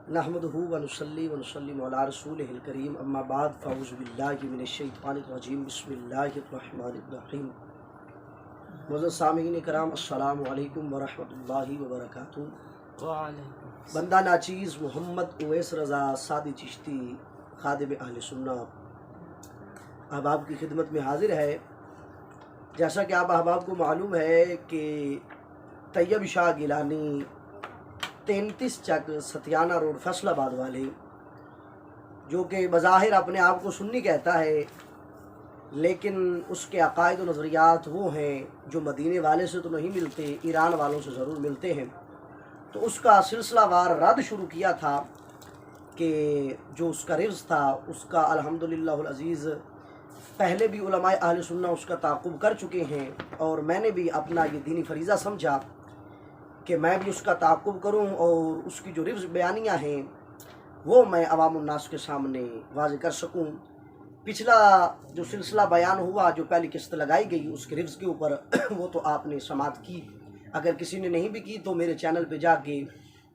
नहमदुहु व नुसल्ली व नुसल्लिमु अला रसूलिहिल करीम अम्मा बाद फ़अऊज़ु बिल्लाहि मिनश्शैतानिर रजीम बिस्मिल्लाहिर रहमानिर रहीम। मुअज़्ज़ज़ सामीईन किराम अस्सलामु अलैकुम व रहमतुल्लाहि व बरकातुहू। बंदा नाचीज़ मोहम्मद उवैस रज़ा सादी चिश्ती खादिम अहले सुन्ना अहबाब की खिदमत में हाजिर है। जैसा कि आप अहबाब को मालूम है कि तैयब शाह गिलानी 33 चक सतियाना रोड फैसलाबाद वाले, जो कि बज़ाहिर अपने आप को सुन्नी कहता है, लेकिन उसके अकायद व नज़रियात वो हैं जो मदीने वाले से तो नहीं मिलते, ईरान वालों से ज़रूर मिलते हैं। तो उसका सिलसिलावार रद्द शुरू किया था कि जो उसका रिज़्क़ था उसका अल्हम्दुलिल्लाह अज़ीज़ पहले भी उलमाए अहले सुन्ना उसका ताक़ुब कर चुके हैं, और मैंने भी अपना ये दीनी फरीज़ा समझा कि मैं भी उसका ताक़ुब करूं और उसकी जो रिज़्क़ बयानियाँ हैं वो मैं अवामुन्नास के सामने वाज़ेह कर सकूं। पिछला जो सिलसिला बयान हुआ, जो पहली किस्त लगाई गई उसके रिज़्क़ के ऊपर, वो तो आपने समाअत की। अगर किसी ने नहीं भी की तो मेरे चैनल पे जाके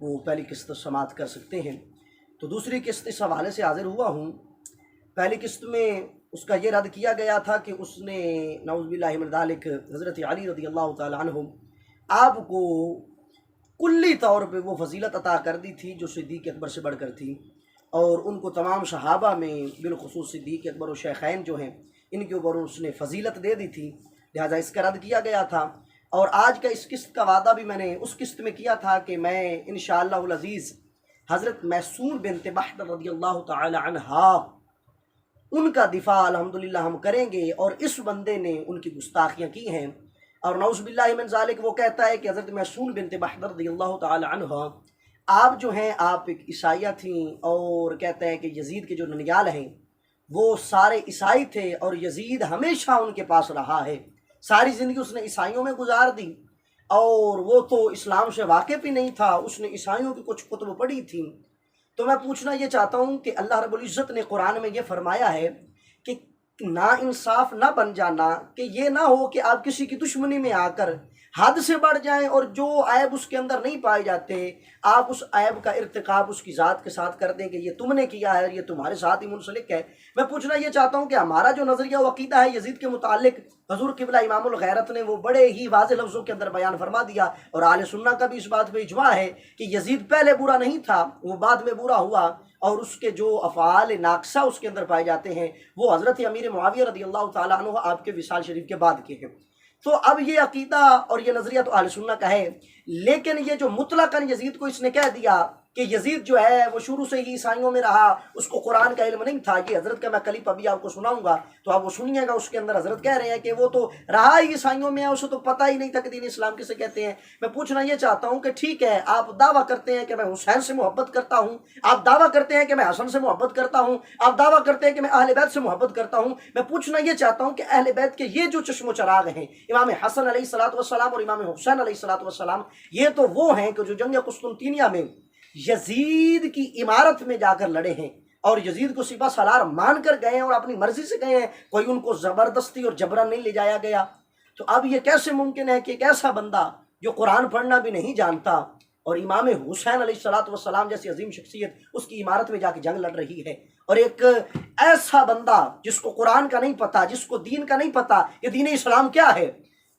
वो पहली किस्त समाअत कर सकते हैं। तो दूसरी किस्त इस हवाले से हाज़िर हुआ हूँ। पहली किस्त में उसका ये रद्द किया गया था कि उसने नऊज़ुबिल्लाहि मिन ज़ालिक हज़रत अली रज़ियल्लाहु तआला अन्हुम आपको कुल्ली तौर पे वो फजीलत अता कर दी थी जो सिद्दीक़ अकबर से बढ़कर थी, और उनको तमाम सहाबा में बिलखुसूस सिद्दीक़ अकबर और शेखैन जो हैं इनके ऊपर उसने फजीलत दे दी थी, लिहाजा इसका रद्द किया गया था। और आज का इस किस्त का वादा भी मैंने उस किस्त में किया था कि मैं इंशाअल्लाहुल अज़ीज़ हज़रत मैसूर बिन्त बहर रज़ियल्लाहु तआला अन्हा उनका दिफा अल्हम्दुलिल्लाह हम करेंगे। और इस बंदे ने उनकी गुस्ताखियाँ की हैं, और नऊज़ुबिल्लाहि मिन ज़ालिक वो कहता है कि हज़रत मैसूर बिन्त बहर रज़ियल्लाहु तआला अन्हा आप जो हैं आप एक ईसाइया थीं, और कहते हैं कि यज़ीद के जो ननियाल हैं वो सारे ईसाई थे, और यज़ीद हमेशा उनके पास रहा है, सारी ज़िंदगी उसने ईसाइयों में गुजार दी, और वो तो इस्लाम से वाकिफ़ ही नहीं था, उसने ईसाइयों की कुछ कुतुब पढ़ी थी। तो मैं पूछना ये चाहता हूँ कि अल्लाह रब्बुल इज़्ज़त ने कुरान में ये फरमाया है कि ना इंसाफ ना बन जाना, कि ये ना हो कि आप किसी की दुश्मनी में आकर हद से बढ़ जाएं और जो ऐब उसके अंदर नहीं पाए जाते आप उस ऐब का इर्तिकाब उसकी ज़ात के साथ कर दें कि ये तुमने किया है, ये तुम्हारे साथ ही मुंसलिक है। मैं पूछना ये चाहता हूँ कि हमारा जो नज़रिया व अक़ीदा है यज़ीद के मुतालिक, हज़ूर क़िबला इमामुल गैरत ने वो बड़े ही वाज़ेह लफ्ज़ों के अंदर बयान फरमा दिया, और आले सुन्ना का भी इस बात पर इजमा है कि यज़ीद पहले बुरा नहीं था, वो बाद में बुरा हुआ, और उसके जो अफ़आल नाक़सा उसके अंदर पाए जाते हैं वो हज़रत अमीर मुआविया रज़ियल्लाहु तआला अन्हु आपके विसाल शरीफ के बाद के हैं। तो अब ये अक़ीदा और ये नज़रिया तो अहले सुन्ना का है, लेकिन ये जो मुतलक़न यज़ीद को इसने कह दिया कि यज़ीद जो है वो शुरू से ही ईसाइयों में रहा, उसको कुरान का इल्म नहीं था, ये हज़रत का मैं क्लिप अभी आपको सुनाऊंगा तो आप वो सुनिएगा। उसके अंदर हज़रत कह रहे हैं कि वो तो रहा ही ईसाइयों में है, उसे तो पता ही नहीं था कि दीन इस्लाम किसे कहते हैं। मैं पूछना ये चाहता हूँ कि ठीक है, आप दावा करते हैं कि मैं हुसैन से मोहब्बत करता हूँ, आप दावा करते हैं कि मैं हसन से मोहब्बत करता हूँ, आप दावा करते हैं कि मैं अहले बैत से मोहब्बत करता हूँ। मैं पूछना ये चाहता हूँ कि अहले बैत के ये जो चश्मो चराग हैं, इमाम हसन अलैहिस्सलातु वस्सलाम और इमाम हुसैन अलैहिस्सलातु वस्सलाम, ये तो वो हैं कि जो जंग कुस्तुनतीनिया में यजीद की इमारत में जाकर लड़े हैं, और यजीद को सिपा सलार मान कर गए हैं और अपनी मर्जी से गए हैं, कोई उनको ज़बरदस्ती और जबरन नहीं ले जाया गया। तो अब ये कैसे मुमकिन है कि एक ऐसा बंदा जो कुरान पढ़ना भी नहीं जानता और इमाम हुसैन अलैहिस्सलातु वस्सलाम जैसी अजीम शख्सियत उसकी इमारत में जाके जंग लड़ रही है, और एक ऐसा बंदा जिसको कुरान का नहीं पता, जिसको दीन का नहीं पता ये दीन इस्लाम क्या है,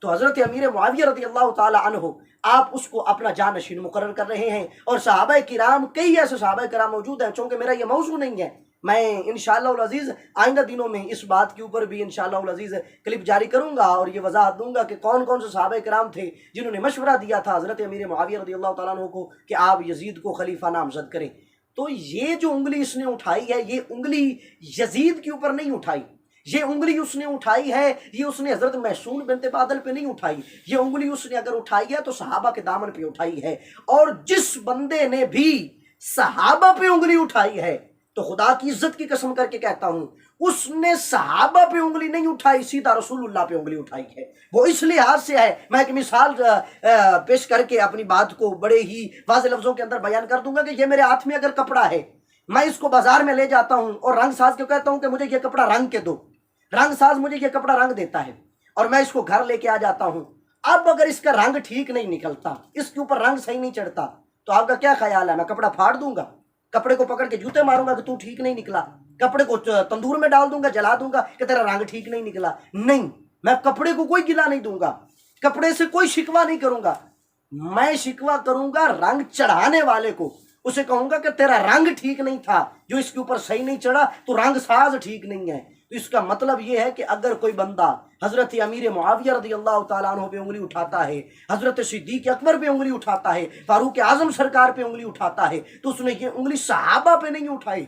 तो हज़रत अमीर मुआविया रज़ियल्लाहु तआला अन्हु आप उसको अपना जानशीन मुकर्रर कर रहे हैं। और सहाबा किराम, कई ऐसे सहाबा किराम मौजूद हैं, चूँकि मेरा ये मौजू नहीं है, मैं इंशाअल्लाह अज़ीज़ आइंदा दिनों में इस बात के ऊपर भी इंशाअल्लाह अज़ीज़ क्लिप जारी करूँगा और ये वजाहत दूंगा कि कौन कौन से सहाबा किराम थे जिन्होंने मशवरा दिया था हज़रत अमीर मुआविया रज़ियल्लाहु तआला अन्हु को कि आप यजीद को खलीफा नामज़द करें। तो ये जो उंगली इसने उठाई है, ये उंगली यजीद के ऊपर नहीं उठाई, ये उंगली उसने उठाई है, ये उसने हज़रत मैसूर बिन्त बादल पे नहीं उठाई, ये उंगली उसने अगर उठाई है तो सहाबा के दामन पे उठाई है। और जिस बंदे ने भी सहाबा पे उंगली उठाई है, तो खुदा की इज्जत की कसम करके कहता हूं, उसने सहाबा पे उंगली नहीं उठाई, सीधा रसूलुल्लाह पे उंगली उठाई है। वो इस लिहाज से है, मैं एक मिसाल पेश करके अपनी बात को बड़े ही वाज़ेह लफ्ज़ों के अंदर बयान कर दूंगा कि ये मेरे हाथ में अगर कपड़ा है, मैं इसको बाजार में ले जाता हूं और रंग साज को कहता हूं कि मुझे ये कपड़ा रंग के दो, रंग साज मुझे ये कपड़ा रंग देता है, और मैं इसको घर लेके आ जाता हूं। अब अगर इसका रंग ठीक नहीं निकलता, इसके ऊपर रंग सही नहीं चढ़ता, तो आपका क्या ख्याल है, मैं कपड़ा फाड़ दूंगा? कपड़े को पकड़ के जूते मारूंगा कि तू ठीक नहीं निकला, कपड़े को तंदूर में डाल दूंगा, जला दूंगा कि तेरा रंग ठीक नहीं निकला। नहीं, मैं कपड़े को कोई गिला नहीं दूंगा, कपड़े से कोई शिकवा नहीं करूंगा। मैं शिकवा करूंगा रंग चढ़ाने वाले को, उसे कहूंगा कि तेरा रंग ठीक नहीं था, जो इसके ऊपर सही नहीं चढ़ा, तो रंग साज ठीक नहीं है। तो इसका मतलब ये है कि अगर कोई बंदा हजरत अमीर मुआविया रज़ियल्लाहु ताला अन्हु पे उंगली उठाता है, हजरत सिद्दीक अकबर पे उंगली उठाता है, फारूक आजम सरकार पे उंगली उठाता है, तो उसने ये उंगली सहाबा पे नहीं उठाई,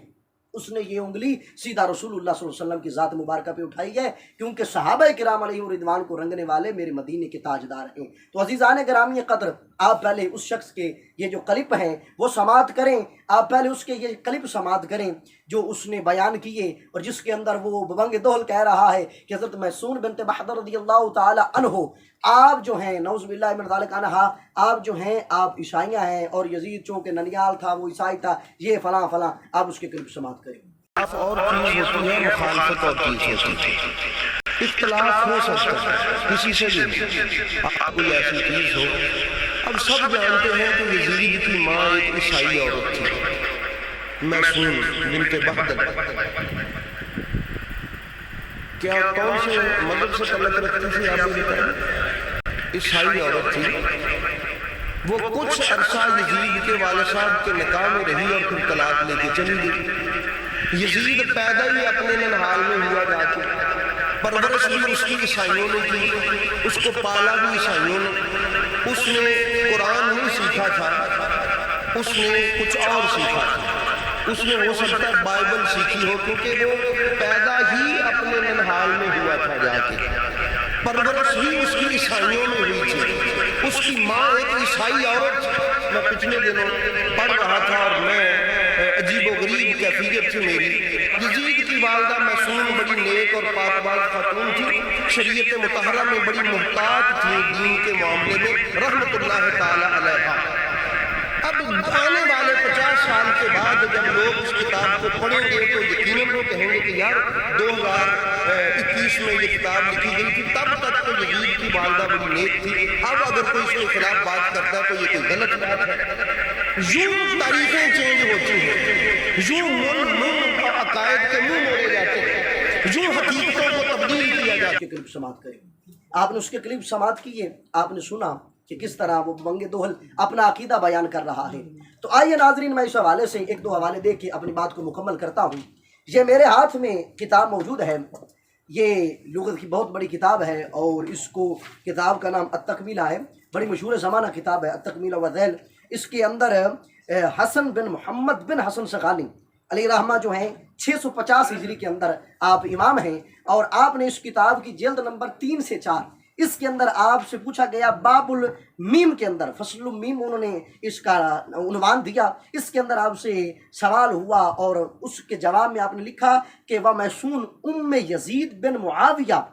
उसने ये उंगली सीधा रसूलुल्लाह सल्लल्लाहु अलैहि वसल्लम की ज़ात मुबारक पे उठाई है, क्योंकि सहाबा किराम अलैहिम रिदवान को रंगने वाले मेरे मदीने के ताजदार हैं। तो अजीज़ान गिरामी क़द्र, आप पहले उस शख्स के ये जो क्लिप हैं वो समात करें, आप पहले उसके ये क्लिप समात करें जो उसने बयान किए और जिसके अंदर वो बबंग दोहल कह रहा है कि हज़रत महसून बिनत बहदर रज़ियल्लाहु ताला अन्हु, आप जो हैं नऊज़ बिल्लाहि मिन ज़ालिक अन्हा, आप जो हैं आप ईसाइयाँ हैं और यजीद चूँकि ननियाल था वो ईसाई था, ये फलां फलां, आप उसके क्लिप समात करें। और चीज़ होती है मुखालफत और चीज़ होती है, इख्तिलाफ हो सकता है किसी से भी, कोई ऐसी चीज़ हो। अब सब जानते हैं कि यजीद की माँ एक ईसाई औरत थी, महसून बिनत बहदर। क्या कौन से मदद से तल्लुक़ रखती थी, आप ये बताएं। ईसाई औरत थी, वो कुछ अरसा यजीद के वाले साहब के निकाह में रही और फिर तलाक लेके चली गई। यजीद पैदा ही अपने ननहाल में हुआ जाके, परवरिश भी उसकी ईसाइयों ने की, उसको पाला भी ईसाइयों ने। उसने कुरान नहीं सीखा था, उसने कुछ और सीखा था, उसने हो सकता है बाइबल सीखी हो, क्योंकि वो पैदा ही अपने ननहाल में हुआ था जाके, परवरिश भी उसकी ईसाइयों में हुई थी। उसकी माँ एक ईसाई औरत। मैं पिछले दिनों पढ़ रहा था और मैं अजीब गरीब कैफियत थी मेरी। यजीद की वालदा महसून बड़ी नेक और पाकबाज खातून थी, शरीयत मुतहरा में बड़ी मुहतात थी दीन के मामले में, रहमतुल्लाह ताला अलैहा। अब आने वाले 50 साल के बाद जब लोग इस किताब को पढ़ेंगे तो यकीनन वो कहेंगे कि यार 2021 में ये किताब लिखी गई थी, तब तक तो यजीद की वालदा बड़ी नेक थी। अब अगर कोई इसके खिलाफ बात करता है तो ये कोई गलत बात है। यूं तारीखें चेंज होती हैं, यूं अकायद के मुंह मोड़े जाते हैं, यूं हकीकतों को तब्दील किया जाता है। क्लिप समात करें। आपने उसके क्लिप समात किए, आपने सुना कि किस तरह वो बंगे दोहल अपना अकीदा बयान कर रहा है। तो आइए नाजरीन, मैं इस हवाले से एक दो हवाले देख के अपनी बात को मुकम्मल करता हूँ। ये मेरे हाथ में किताब मौजूद है, ये लुग़त की बहुत बड़ी किताब है और इसको किताब का नाम अत-तकमीला है, बड़ी मशहूर ज़माना किताब है अत-तकमीला व ज़ैल। इसके अंदर हसन बिन मोहम्मद बिन हसन सगानी अलैहि रहमा जो हैं 650 हिजरी के अंदर आप इमाम हैं और आपने इस किताब की जिल्द नंबर 3 से 4, इसके अंदर आपसे पूछा गया बाबुल मीम के अंदर, फसलुल मीम उन्होंने इसका उन्वान दिया। इसके अंदर आपसे सवाल हुआ और उसके जवाब में आपने लिखा कि वह महसून उम्मे यजीद बिन मुआविया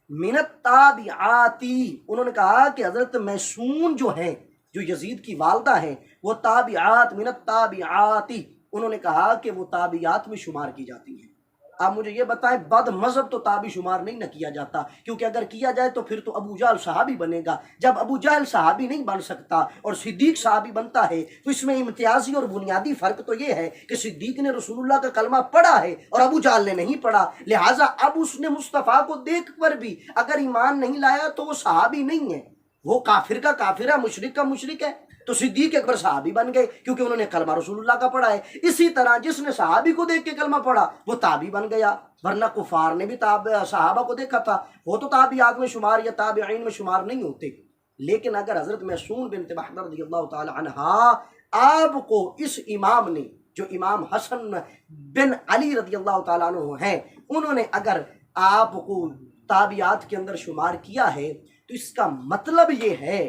मिनत ताबिआती, उन्होंने कहा कि हज़रत महसून जो हैं, जो यजीद की वालदा हैं, वो ताबिआत मिनत ताबिआती, उन्होंने कहा कि वो ताबियात में शुमार की जाती हैं। आप मुझे ये बताएं, बद मज़हब तो ताबी शुमार नहीं न किया जाता, क्योंकि अगर किया जाए तो फिर तो अबू जहल सहाबी बनेगा। जब अबू जहल सहाबी नहीं बन सकता और सिद्दीक सहाबी बनता है तो इसमें इम्तियाजी और बुनियादी फ़र्क तो ये है कि सिद्दीक ने रसूलुल्लाह का कलमा पढ़ा है और अबू जहल ने नहीं पढ़ा, लिहाजा अब उसने मुस्तफ़ा को देख कर भी अगर ईमान नहीं लाया तो वो सहाबी नहीं है, वो काफिर का काफिर है, मुशरिक का मुशरिक है। तो सिद्दीक अकबर सहाबी बन गए क्योंकि उन्होंने कलमा रसूलुल्लाह का पढ़ा है। इसी तरह जिसने सहाबी को देख के कलमा पढ़ा वो ताबी बन गया, वरना कुफार ने भी सहाबा को देखा था, वो तो ताबियात में शुमार या ताबिईन में शुमार नहीं होते। लेकिन अगर हज़रत महसून बिनत बहदर रज़ियल्लाहु ताला अन्हा आपको इस इमाम ने, जो इमाम हसन बिन अली रज़ियल्लाहु ताला अन्हु हैं, उन्होंने अगर आपको ताबियात के अंदर शुमार किया है तो इसका मतलब ये है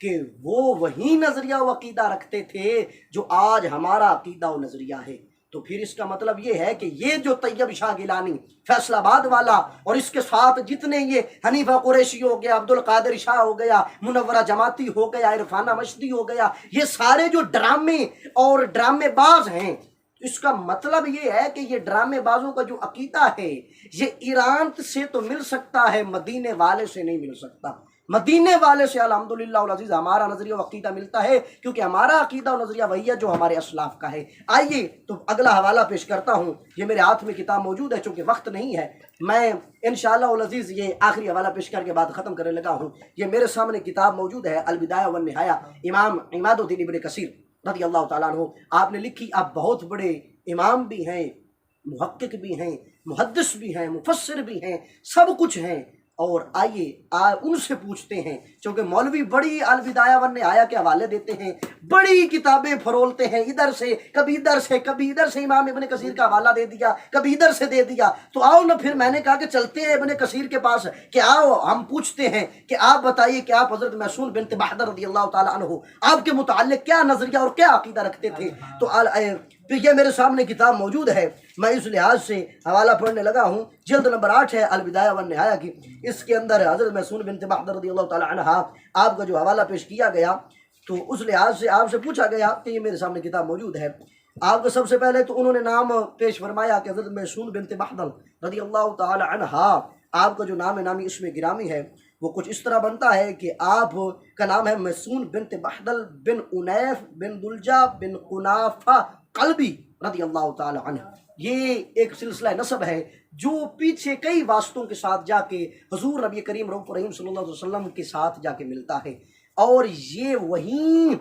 कि वो वही नज़रिया व अक़ीदा रखते थे जो आज हमारा अक़ीदा व नज़रिया है। तो फिर इसका मतलब ये है कि ये जो तैयब शाह गिलानी फैसलाबाद वाला और इसके साथ जितने ये हनीफा कुरैशी हो गया, अब्दुल कादिर शाह हो गया, मुनव्वरा जमाती हो गया, इरफाना मशदी हो गया, ये सारे जो ड्रामे और ड्रामेबाज हैं, इसका मतलब ये है कि ये ड्रामेबाजों का जो अक़ीदा है ये ईरान से तो मिल सकता है, मदीने वाले से नहीं मिल सकता। मदीने वाले से अल्हम्दुलिल्लाह वल अज़ीज़ हमारा नज़रिया व अक़ीदा मिलता है, क्योंकि हमारा अक़ीदा और नज़रिया वही है जो हमारे असलाफ का है। आइए तो अगला हवाला पेश करता हूँ। ये मेरे हाथ में किताब मौजूद है, चूँकि वक्त नहीं है, मैं इंशाअल्लाह वल अज़ीज़ ये आखिरी हवाला पेश करके बाद ख़त्म करने लगा हूँ। ये मेरे सामने किताब मौजूद है, अल बिदाया वन निहाया, इमाम इमादुद्दीन इब्न कसीर रज़ियल्लाहु ताला अन्हु आपने लिखी। आप बहुत बड़े इमाम भी हैं, मुहक्किक भी हैं, मुहद्दिस भी हैं, मुफस्सिर भी हैं, सब कुछ हैं। और आइए उनसे पूछते हैं, क्योंकि मौलवी बड़ी अल बिदाया वन निहाया के हवाले देते हैं, बड़ी किताबें फरोलते हैं, इधर से कभी इधर से कभी इधर से इमाम इब्न कसीर का हवाला दे दिया, कभी इधर से दे दिया। तो आओ ना, फिर मैंने कहा कि चलते हैं इब्न कसीर के पास कि आओ हम पूछते हैं कि आप बताइए कि आप हज़रत मैसून बिन्त बहदर रज़ियल्लाहु ताला अन्हु आपके मुताल्लिक़ क्या नज़रिया और क्या अक़ीदा रखते थे। तो ये मेरे सामने किताब मौजूद है, मैं इस लिहाज से हवाला पढ़ने लगा हूँ। जल्द नंबर 8 है अल बिदाया वन निहाया की। इसके अंदर हज़रत मैसून बिन्त बहदर रज़ियल्लाहु ताला अन्हा आपका जो हवाला पेश किया गया, तो उस लिहाज से आपसे पूछा गया कि ये मेरे सामने किताब मौजूद है। आपको सबसे पहले तो उन्होंने नाम पेश फरमाया कि हज़रत मैसून बिन्त बहदर रज़ियल्लाहु ताला अन्हा, आपका जो नाम नामी इसमें गिरामी है वो कुछ इस तरह बनता है कि आप का नाम है मैसून बिन्त बहदल बिन उनैफ बिन दुलजा बिन कुनाफा कल्बी रज़ियल्लाहु ताला अन्हु। ये एक सिलसिला नसब है जो पीछे कई वास्तों के साथ जाके हुजूर नबी करीम रऊफ़ रहीम सल्लल्लाहु अलैहि वसल्लम के साथ जाके मिलता है। और ये वही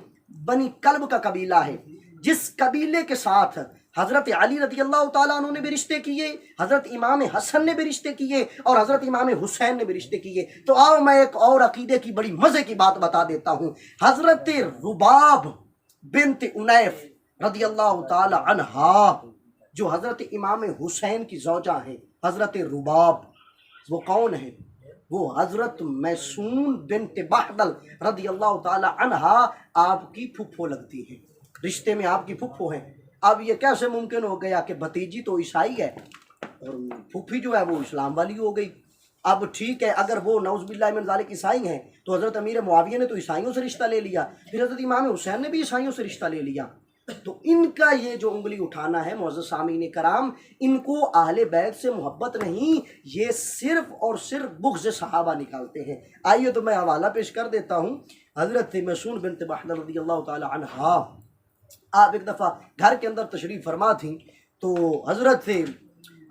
बनी कल्ब का कबीला है जिस कबीले के साथ हज़रत अली रज़ियल्लाहु ताला अन्हु ने भी रिश्ते किए, हज़रत इमाम हसन ने भी रिश्ते किए और हज़रत इमाम हुसैन ने भी रिश्ते किए। तो आओ मैं एक और अकीदे की बड़ी मज़े की बात बता देता हूँ। हज़रत रुबाब बिन्त उनैफ रज़ियल्लाहु ताला अन्हा, जो हज़रत इमाम हुसैन की ज़ौजा हैं, हज़रत रुबाब, वो कौन है? वो हज़रत मैसून बिन्त बहदल रज़ियल्लाहु ताला अन्हा आपकी फुफ्फो लगती है, रिश्ते में आपकी फुफ्फो हैं। अब ये कैसे मुमकिन हो गया कि भतीजी तो ईसाई है और फुफ्फी जो है वो इस्लाम वाली हो गई। अब ठीक है, अगर वो नौज़ुबिल्लाह मिन ज़ालिक ईसाई हैं तो हज़रत अमीर मुआविया ने तो ईसाइयों से रिश्ता ले लिया, फिर हज़रत इमाम हुसैन ने भी ईसाइयों से रिश्ता ले लिया। तो इनका ये जो उंगली उठाना है मुअज़्ज़ज़ सामीन कराम, इनको अहले बैत से मोहब्बत नहीं, ये सिर्फ और सिर्फ बुग़्ज़ सहाबा निकालते हैं। आइए तो मैं हवाला पेश कर देता हूँ। हज़रत मैसून बिन्त बहदर रज़ियल्लाहु ताला अन्हा आप एक दफ़ा घर के अंदर तशरीफ़ फरमा थी, तो हज़रत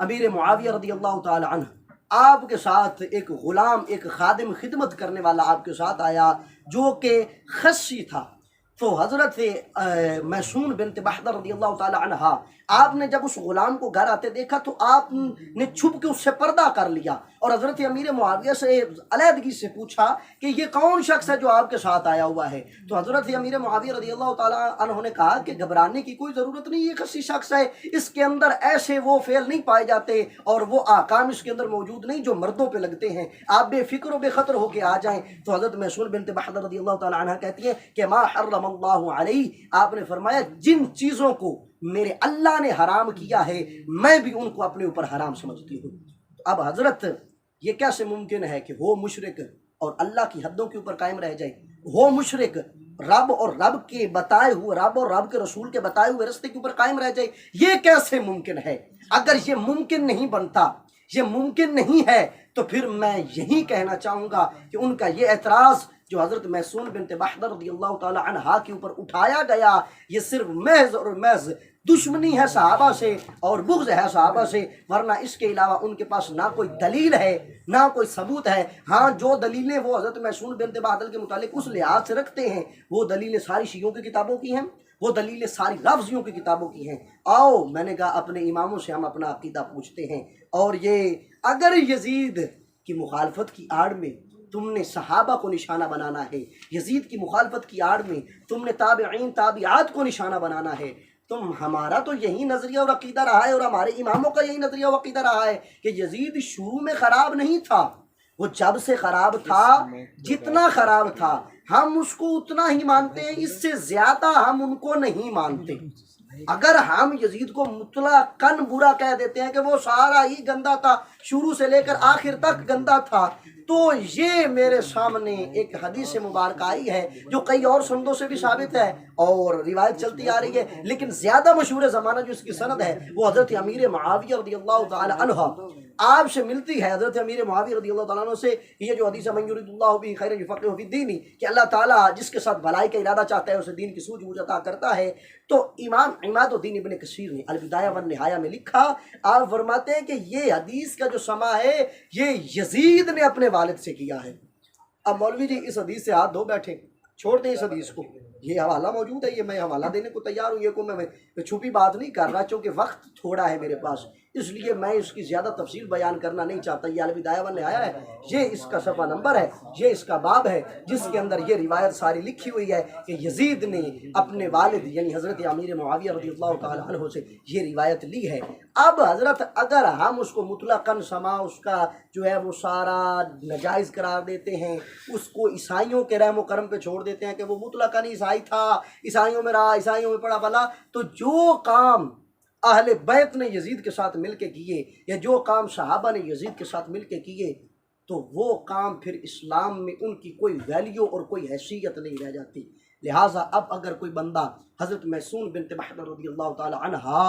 अमीर मुआविया रज़ियल्लाहु ताला अन्हु आपके साथ एक ग़ुलाम, एक खादिम, खिदमत करने वाला आपके साथ आया जो कि खस्सी था। तो हज़रत मैसून बिन्त बहदर रज़ियल्लाहु ताला अन्हा आपने जब उस ग़ुलाम को घर आते देखा तो आपने छुप के उससे पर्दा कर लिया और हज़रत अमीर मुआविया से अलहदगी से पूछा कि ये कौन शख्स है जो आपके साथ आया हुआ है। तो हज़रत अमीर मुआविया रज़ियल्लाहु ताला अन्हु ने कहा कि घबराने की कोई ज़रूरत नहीं, ये किसी शख्स है, इसके अंदर ऐसे वो फ़ेल नहीं पाए जाते और वो आकाम इसके अंदर मौजूद नहीं जो मर्दों पर लगते हैं, आप बेफ़िक्र बेखतर होकर आ जाएँ। तो हज़रत मैसून बिन्त बहदर रज़ियल्लाहु ताला अन्हा कहती है कि मा हर्रमल्लाहु अलैहि, आपने फरमाया जिन चीज़ों को मेरे अल्लाह ने हराम किया है मैं भी उनको अपने ऊपर हराम समझती हूँ। अब हज़रत ये कैसे मुमकिन है कि वो मुशरिक और अल्लाह की हदों के ऊपर कायम रह जाए, वो मुशरिक रब और रब के बताए हुए, रब और रब के रसूल के बताए हुए रास्ते के ऊपर कायम रह जाए, ये कैसे मुमकिन है? अगर ये मुमकिन नहीं बनता, ये मुमकिन नहीं है, तो फिर मैं यही कहना चाहूँगा कि उनका ये एतराज़ जो हज़रत मैसून बिन्त बहदर रज़ियल्लाहु ताला अन्हा के ऊपर उठाया गया, ये सिर्फ महज़ और महज़ दुश्मनी है सहाबा से और बुग़्ज़ है सहाबा से, वरना इसके अलावा उनके पास ना कोई दलील है ना कोई सबूत है। हाँ, जो दलीलें वो हज़रत मैसून बिन्त बहदर के मुतालिक उस लिहाज से रखते हैं, वो दलीलें सारी शियों की किताबों की हैं, वो दलीलें सारी रफ़्ज़ियों की किताबों की हैं। आओ, मैंने कहा अपने इमामों से हम अपना अक़ीदा पूछते हैं। और ये अगर यजीद की मुखालफत की आड़ में तुमने सहाबा को निशाना बनाना है, यजीद की मुखालफत की आड़ में तुमने ताबिईन ताबिआत को निशाना बनाना है, तुम हमारा तो यही नज़रिया और अक़ीदा रहा है और हमारे इमामों का यही नज़रिया और अक़ीदा रहा है कि यजीद शुरू में ख़राब नहीं था, वो जब से ख़राब था, जितना ख़राब था हम उसको उतना ही मानते हैं, इससे ज़्यादा हम उनको नहीं मानते। اگر ہم یزید کو مطلقاً برا کہہ دیتے ہیں کہ وہ سارا ہی گندا تھا، شروع سے لے کر آخر تک گندا تھا، تو یہ میرے سامنے ایک حدیث مبارکہ آئی ہے جو کئی اور سندوں سے بھی ثابت ہے اور روایت چلتی آ رہی ہے، لیکن زیادہ مشہور زمانہ جو اس کی سند ہے وہ حضرت امیر معاویہ رضی اللہ تعالی عنہ آپ سے ملتی ہے۔ حضرت امیر معاویہ رضی اللہ تعالیٰ عنہ سے یہ جو حدیث من یرید اللہ بہ خیرا یفقہہ فی الدین کہ اللہ تعالیٰ جس کے ساتھ بھلائی کا ارادہ چاہتا ہے اسے دین کی سوجھ بوجھ عطا کرتا ہے، تو امام عماد الدین ابن کثیر نے البدایہ والنہایہ میں لکھا، آپ فرماتے ہیں کہ یہ حدیث کا جو سما ہے یہ یزید نے اپنے والد سے کیا ہے۔ اب مولوی جی اس حدیث سے ہاتھ دھو بیٹھے، چھوڑ دیں اس حدیث کو، یہ حوالہ موجود ہے، یہ میں حوالہ دینے کو تیار ہوں، یہ کو میں چھپی بات نہیں کر رہا، چونکہ وقت تھوڑا ہے میرے پاس، اس لیے میں اس کی زیادہ تفصیل بیان کرنا نہیں چاہتا۔ یہ البدایہ والنہایہ ہے، یہ اس کا صفحہ نمبر ہے، یہ اس کا باب ہے جس کے اندر یہ روایت ساری لکھی ہوئی ہے کہ یزید نے اپنے والد یعنی حضرت امیر معاویہ رضی اللہ تعالی عنہ سے یہ روایت لی ہے۔ اب حضرت اگر ہم اس کو مطلقاً سما اس کا جو ہے وہ سارا ناجائز قرار دیتے ہیں، اس کو عیسائیوں کے رحم و کرم پہ چھوڑ دیتے ہیں کہ وہ مطلقاً عیسائی تھا، عیسائیوں میں رہا، عیسائیوں میں پڑا بلا، تو جو کام اہل بیت نے یزید کے ساتھ مل کے کیے یا جو کام صحابہ نے یزید کے ساتھ مل کے کیے، تو وہ کام پھر اسلام میں ان کی کوئی ویلیو اور کوئی حیثیت نہیں رہ جاتی۔ لہٰذا اب اگر کوئی بندہ حضرت میسون بنت محمد رضی اللہ تعالی عنہا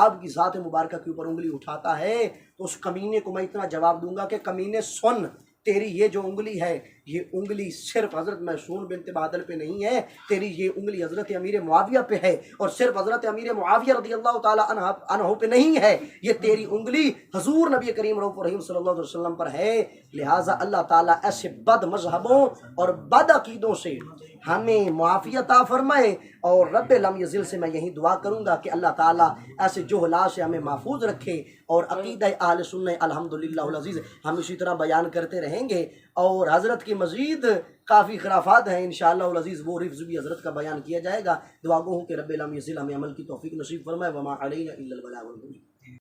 آپ کی ذات مبارکہ کے اوپر انگلی اٹھاتا ہے تو اس کمینے کو میں اتنا جواب دوں گا کہ کمینے سن، تیری یہ جو انگلی ہے یہ انگلی صرف حضرت میسون بنت بادل پہ نہیں ہے، تیری یہ انگلی حضرت امیر معاویہ پہ ہے، اور صرف حضرت امیر معاویہ رضی اللہ تعالی عنہ پہ نہیں ہے، یہ تیری انگلی حضور نبی کریم رؤوف رحیم صلی اللہ علیہ وسلم پر ہے۔ لہٰذا اللہ تعالیٰ ایسے بد مذہبوں اور بد عقیدوں سے ہمیں معافی عطا فرمائے، اور رب لم یزل سے میں یہی دعا کروں گا کہ اللہ تعالیٰ ایسے جہلا سے ہمیں محفوظ رکھے، اور عقیدہ اہل سنت الحمدللہ العزیز ہم اسی طرح بیان کرتے رہیں گے، اور حضرت کی مزید کافی خرافات ہیں انشاءاللہ العزیز، وہ رفظ بھی حضرت کا بیان کیا جائے گا۔ دعا گو ہوں کہ رب لم یزل ہمیں عمل کی توفیق نصیب فرمائے، وما علینا الا البلاغ المبین۔